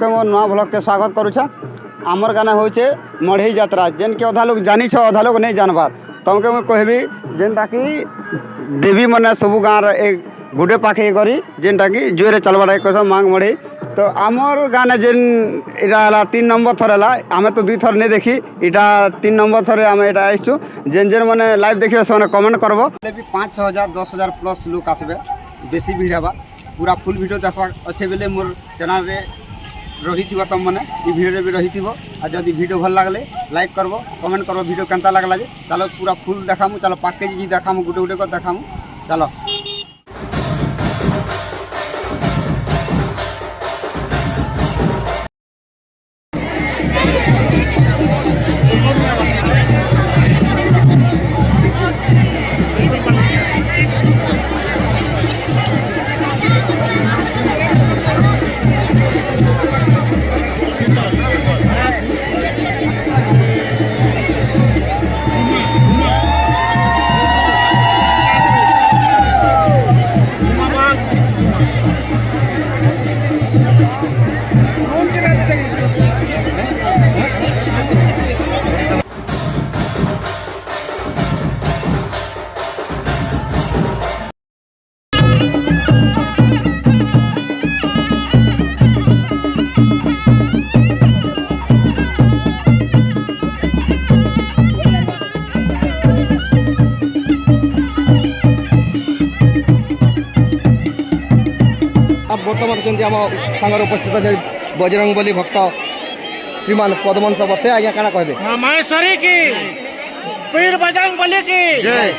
के मो नुआ ब्लॉग के स्वागत करुछे। आमर गाना होचे मढ़ई यात्रा जेन के अधा लोग जानी छ अधा लोग नहीं जानबार। तुमके मुझे कहबी जेनटा कि देवी मैंने सबू गाँव एक गुडे पाखे करी जेनटा कि जोरे चलबार कस मांग मढ़ई। तो आमर गाने जेन इटा 3 नंबर थर है आम तो 2 थर नहीं देखी इटा 3 नंबर थर आम इटा आसचु जेन जेन मैंने लाइव देखिए से कमेंट करब। 5-6 हजार 10 हजार प्लस लोक आसबे बेसी भिड़ हवा पूरा फुल वीडियो देखा अच्छे बेले मोर चैनल रे रही थी तुम मैंने भिडियो भी रही थी। और जब वीडियो भल लगे लाइक करब कमेंट करब वीडियो केनता लगला जे चलो पूरा फुल देखामु चलो पैकेज जी देखामु गुटे गुटे को देखामु चलो। बर्तमान सांगर उपस्थित अच्छे बजरंगबली भक्त श्रीमान पद्मन वर्षे आज्ञा क्या कहे महेश्वरी की पीर बजरंगबली की जय।